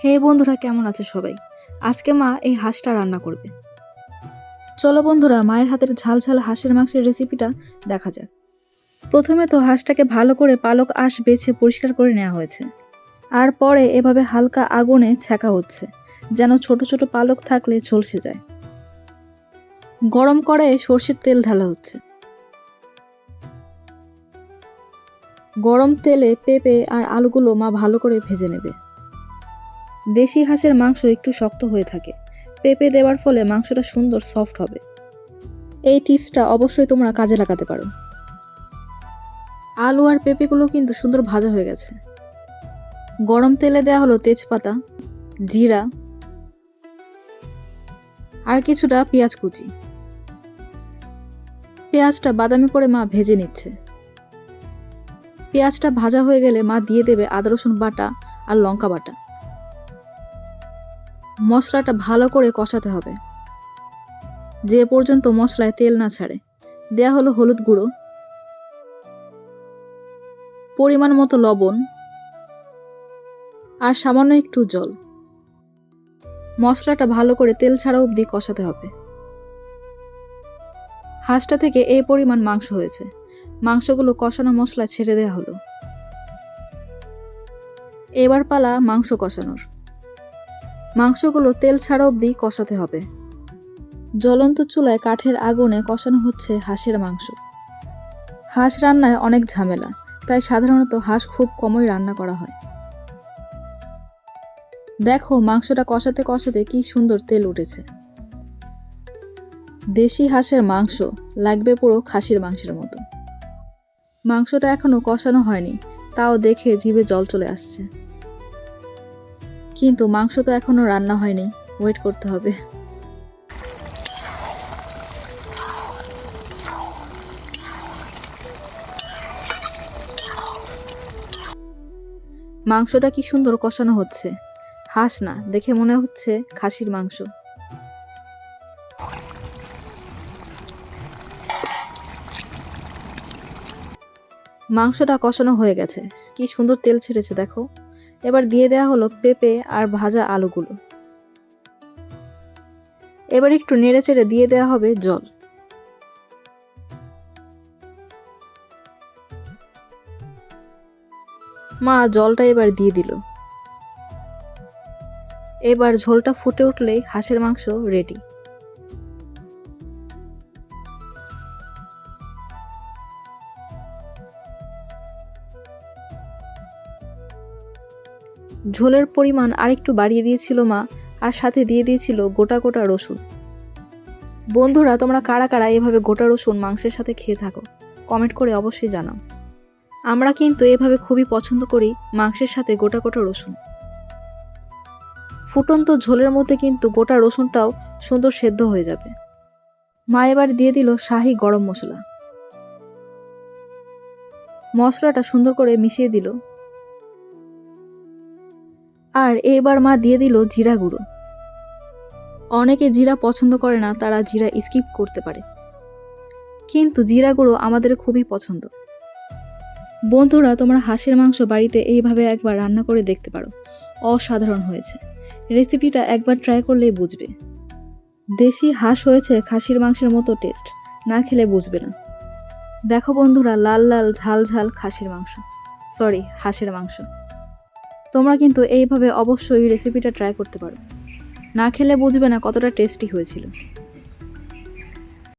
হে বন্ধুরা, কেমন আছে সবাই? আজকে মা এই হাঁসটা রান্না করবে। চলো বন্ধুরা, মায়ের হাতের ঝাল ঝাল হাঁসের মাংসের রেসিপিটা দেখা যাক। প্রথমে তো হাঁসটাকে ভালো করে পালক আঁশ বেছে পরিষ্কার করে নেওয়া হয়েছে, আর পরে এভাবে হালকা আগুনে ছ্যাঁকা হচ্ছে, যেন ছোট ছোট পালক থাকলে ঝলসে যায়। গরম কড়াইয়ে সর্ষের তেল ঢালা হচ্ছে। গরম তেলে পেঁপে আর আলুগুলো মা ভালো করে ভেজে নেবে। দেশি হাঁসের মাংস একটু শক্ত হয়ে থাকে, পেঁপে দেওয়ার ফলে মাংসটা সুন্দর সফট হবে। এই টিপসটা অবশ্যই তোমরা কাজে লাগাতে পারো। আলু আর পেঁপেগুলো কিন্তু সুন্দর ভাজা হয়ে গেছে। গরম তেলে দেওয়া হলো তেজপাতা, জিরা আর কিছুটা পেঁয়াজ কুচি। পেঁয়াজটা বাদামি করে মা ভেজে নিচ্ছে। পেঁয়াজটা ভাজা হয়ে গেলে মা দিয়ে দেবে আদা রসুন বাটা আর লঙ্কা বাটা। মশলাটা ভালো করে কষাতে হবে, যে পর্যন্ত মশলায় তেল না ছাড়ে। দেয়া হলো হলুদ গুঁড়ো, পরিমাণ মতো লবণ আর সামান্য একটু জল। মশলাটা ভালো করে তেল ছাড়া অবধি কষাতে হবে। হাঁসটা থেকে এই পরিমাণ মাংস হয়েছে। মাংসগুলো কষানো মশলা ছেড়ে দেওয়া হলো। এবার পালা মাংস কষানোর। মাংসগুলো তেল ছাড়া অবধি কষাতে হবে। জ্বলন্ত চুলায় কাঠের আগুনে কষানো হচ্ছে হাঁসের মাংস। হাঁস রান্নায় অনেক ঝামেলা, তাই সাধারণত হাঁস খুব কমই রান্না করা হয়। দেখো, মাংসটা কষাতে কষাতে কি সুন্দর তেল উঠেছে। দেশি হাঁসের মাংস লাগবে পুরো খাসির মাংসের মতো। মাংসটা এখনো কষানো হয়নি, তাও দেখে জিভে জল চলে আসছে। কিন্তু মাংস তো এখনো রান্না হয়নি, ওয়েট করতে হবে। মাংসটা কি সুন্দর কষানো হচ্ছে। হাঁস না, দেখে মনে হচ্ছে খাসির মাংস। মাংসটা কষানো হয়ে গেছে, কি সুন্দর তেল ছেড়েছে দেখো। এবার দিয়ে দেওয়া হলো পেঁপে আর ভাজা আলুগুলো। এবার একটু নেড়ে চেড়ে দিয়ে দেওয়া হবে জল। মা জলটা এবার দিয়ে দিল। এবার ঝোলটা ফুটে উঠলেই হাঁসের মাংস রেডি। ঝোলের পরিমাণ আরেকটু বাড়িয়ে দিয়েছিল মা, আর সাথে দিয়ে দিয়েছিল গোটা গোটা রসুন। বন্ধুরা, তোমরা কারা কারা এভাবে গোটা রসুন মাংসের সাথে খেয়ে থাকো, কমেন্ট করে অবশ্যই জানাও। আমরা কিন্তু এভাবে খুবই পছন্দ করি মাংসের সাথে গোটা গোটা রসুন। ফুটন্ত ঝোলের মধ্যে কিন্তু গোটা রসুনটাও সুন্দর সেদ্ধ হয়ে যাবে। মা এবার দিয়ে দিল শাহি গরম মশলা। মশলাটা সুন্দর করে মিশিয়ে দিল। আর এবার মা দিয়ে দিল জিরা গুঁড়ো। অনেকে জিরা পছন্দ করে না, তারা জিরা স্কিপ করতে পারে, কিন্তু জিরা গুঁড়ো আমাদের খুবই পছন্দ। বন্ধুরা, তোমরা হাঁসের মাংস বাড়িতে এইভাবে একবার রান্না করে দেখতে পারো, অসাধারণ হয়েছে। রেসিপিটা একবার ট্রাই করলেই বুঝবে। দেশি হাঁস হয়েছে খাসির মাংসের মতো টেস্ট, না খেলে বুঝবে না। দেখো বন্ধুরা, লাল লাল ঝাল ঝাল খাসির মাংস, সরি হাঁসের মাংস। তোমরা কিন্তু এইভাবে অবশ্যই রেসিপিটা ট্রাই করতে পারো, না খেলে বুঝবে না কতটা টেস্টি হয়েছিল।